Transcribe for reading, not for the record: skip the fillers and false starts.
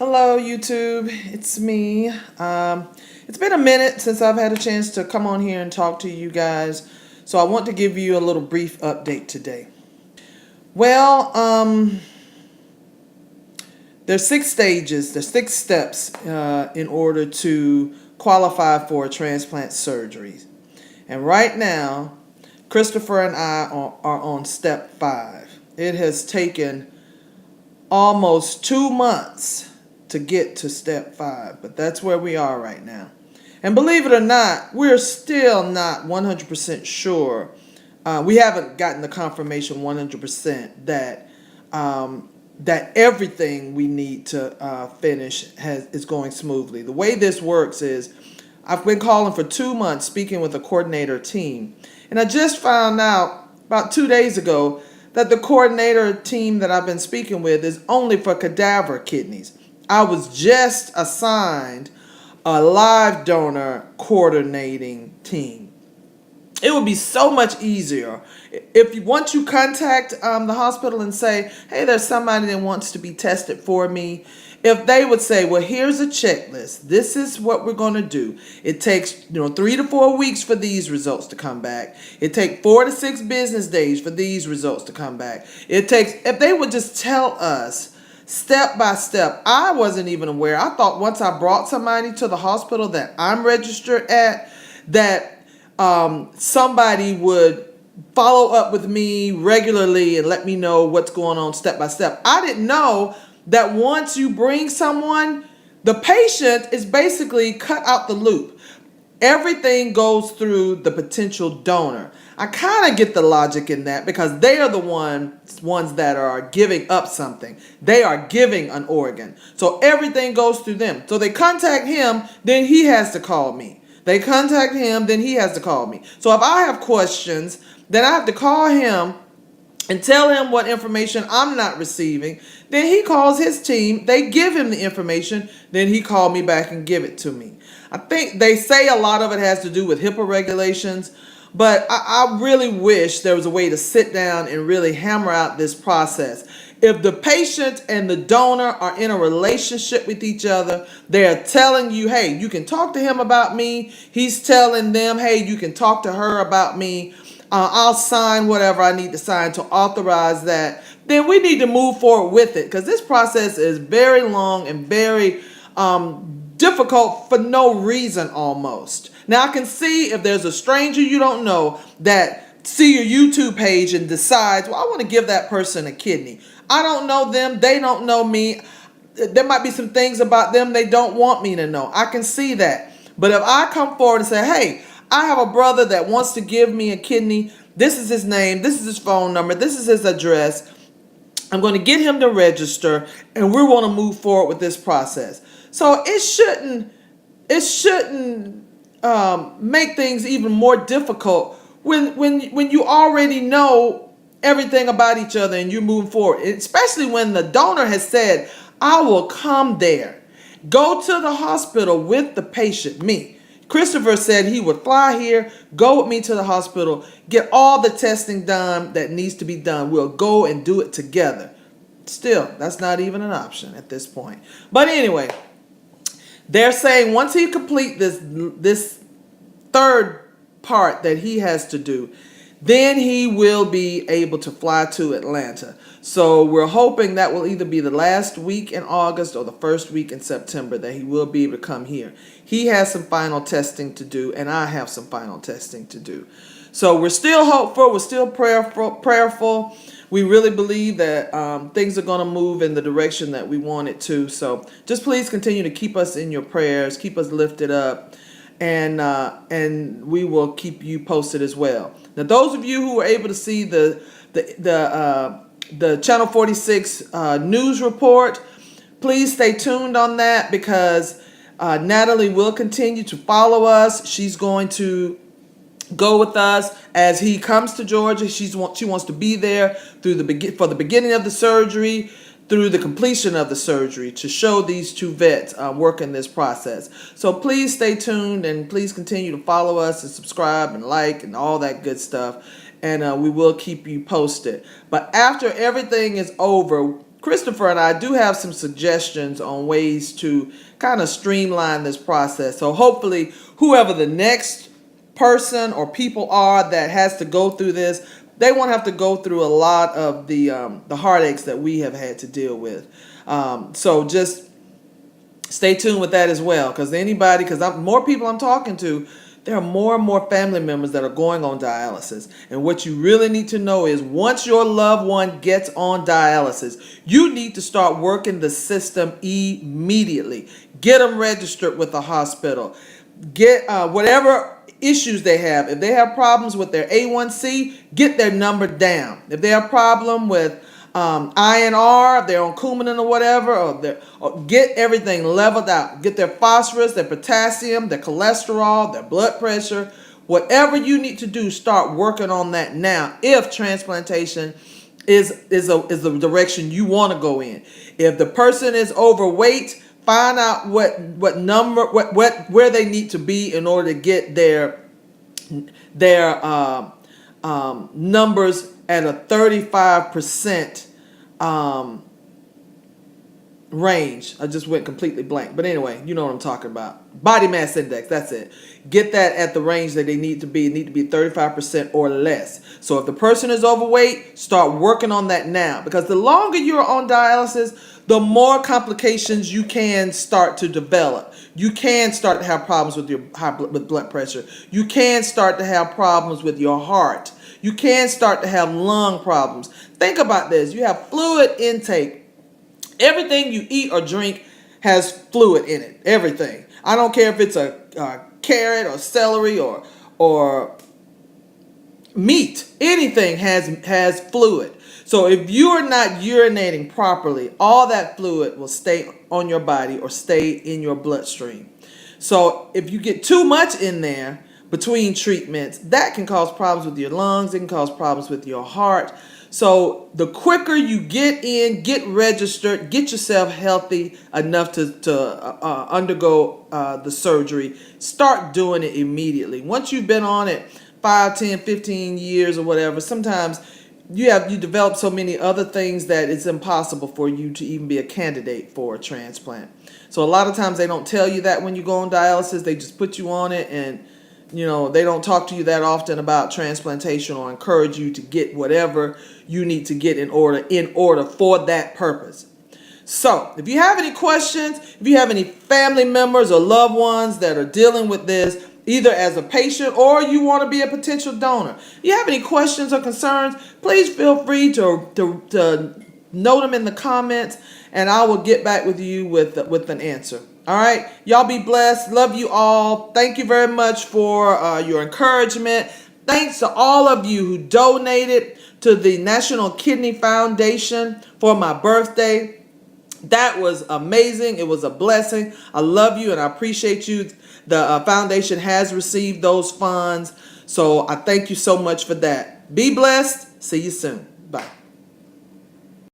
Hello, YouTube. It's me. It's been a minute since I've had a chance to come on here and talk to you guys, so I want to give you a little brief update today. Well, there's 6 stages, there's 6 steps in order to qualify for a transplant surgery. And right now, Christopher and I are on step 5. It has taken almost 2 months to get to step 5, but that's where we are right now. And believe it or not, we're still not 100% sure. We haven't gotten the confirmation 100% that that everything we need to finish is going smoothly. The way this works is I've been calling for 2 months, speaking with a coordinator team, and I just found out about 2 days ago that the coordinator team that I've been speaking with is only for cadaver kidneys. I was just assigned a live donor coordinating team. It would be so much easier if once you contact the hospital and say, hey, there's somebody that wants to be tested for me, if they would say, well, here's a checklist. This is what we're going to do. It takes 3 to 4 weeks for these results to come back. It takes 4 to 6 business days for these results to come back. If they would just tell us step by step. I wasn't even aware. I thought once I brought somebody to the hospital that I'm registered at, that somebody would follow up with me regularly and let me know what's going on step by step. I didn't know that once you bring someone, the patient is basically cut out the loop. Everything goes through the potential donor. I kind of get the logic in that because they are the ones that are giving up something. They are giving an organ. So everything goes through them. So they contact him, then he has to call me. They contact him, then he has to call me. So if I have questions, then I have to call him and tell him what information I'm not receiving. Then he calls his team. They give him the information. Then he called me back and give it to me. I think they say a lot of it has to do with HIPAA regulations, but I really wish there was a way to sit down and really hammer out this process. If the patient and the donor are in a relationship with each other, they're telling you, hey, you can talk to him about me. He's telling them, hey, you can talk to her about me. I'll sign whatever I need to sign to authorize that. Then we need to move forward with it because this process is very long and very difficult for no reason almost. Now I can see if there's a stranger you don't know that see your YouTube page and decides, well, I want to give that person a kidney. I don't know them. They don't know me. There might be some things about them they don't want me to know. I can see that. But if I come forward and say, hey, I have a brother that wants to give me a kidney. This is his name. This is his phone number. This is his address. I'm going to get him to register, and we're going to move forward with this process. So it shouldn't make things even more difficult when you already know everything about each other and you're moving forward. Especially when the donor has said, I will come there. Go to the hospital with the patient, me. Christopher said he would fly here, go with me to the hospital, get all the testing done that needs to be done. We'll go and do it together. Still, that's not even an option at this point. But anyway, they're saying once he complete this third part that he has to do, then he will be able to fly to Atlanta. So we're hoping that will either be the last week in August or the first week in September that he will be able to come here. He has some final testing to do, and I have some final testing to do. So we're still hopeful. We're still prayerful. We really believe that things are going to move in the direction that we want it to. So just please continue to keep us in your prayers. Keep us lifted up. And we will keep you posted as well. Now, those of you who were able to see the Channel 46 news report, please stay tuned on that because Natalie will continue to follow us. She's going to go with us as he comes to Georgia. She wants to be there for the beginning of the surgery, through the completion of the surgery, to show these 2 vets working this process. So please stay tuned and please continue to follow us and subscribe and like and all that good stuff. And we will keep you posted. But after everything is over, Christopher and I do have some suggestions on ways to kind of streamline this process. So hopefully, whoever the next person or people are that has to go through this, they won't have to go through a lot of the heartaches that we have had to deal with. So just stay tuned with that as well, because more people I'm talking to, there are more and more family members that are going on dialysis. And what you really need to know is once your loved one gets on dialysis, you need to start working the system immediately. Get them registered with the hospital. Get whatever issues they have. If they have problems with their A1C, get their number down. If they have problem with INR, if they're on Coumadin or whatever, or get everything leveled out. Get their phosphorus, their potassium, their cholesterol, their blood pressure. Whatever you need to do, start working on that now if transplantation is the direction you want to go in. If the person is overweight, find out what number, where they need to be in order to get their numbers at a 35% range. I just went completely blank. But anyway, you know what I'm talking about. Body mass index, that's it. Get that at the range that they need to be. It need to be 35% or less. So if the person is overweight, start working on that now. Because the longer you're on dialysis, the more complications you can start to develop. You can start to have problems with your with blood pressure. You can start to have problems with your heart. You can start to have lung problems. Think about this. You have fluid intake. Everything you eat or drink has fluid in it. Everything. I don't care if it's a carrot or celery or meat. Anything has fluid. So if you are not urinating properly, all that fluid will stay on your body or stay in your bloodstream. So if you get too much in there between treatments, that can cause problems with your lungs. It can cause problems with your heart. So the quicker you get in, get registered, get yourself healthy enough to undergo the surgery, start doing it immediately. Once you've been on it 5, 10, 15 years or whatever, sometimes you develop so many other things that it's impossible for you to even be a candidate for a transplant. So a lot of times they don't tell you that when you go on dialysis. They just put you on it, and they don't talk to you that often about transplantation or encourage you to get whatever you need to get in order for that purpose. So if you have any questions, if you have any family members or loved ones that are dealing with this, either as a patient or you want to be a potential donor, if you have any questions or concerns, please feel free to note them in the comments, and I will get back with you with an answer. All right, y'all be blessed. Love you all. Thank you very much for your encouragement. Thanks to all of you who donated to the National Kidney Foundation for my birthday. That was amazing. It was a blessing. I love you and I appreciate you. The foundation has received those funds, so I thank you so much for that. Be blessed. See you soon. Bye.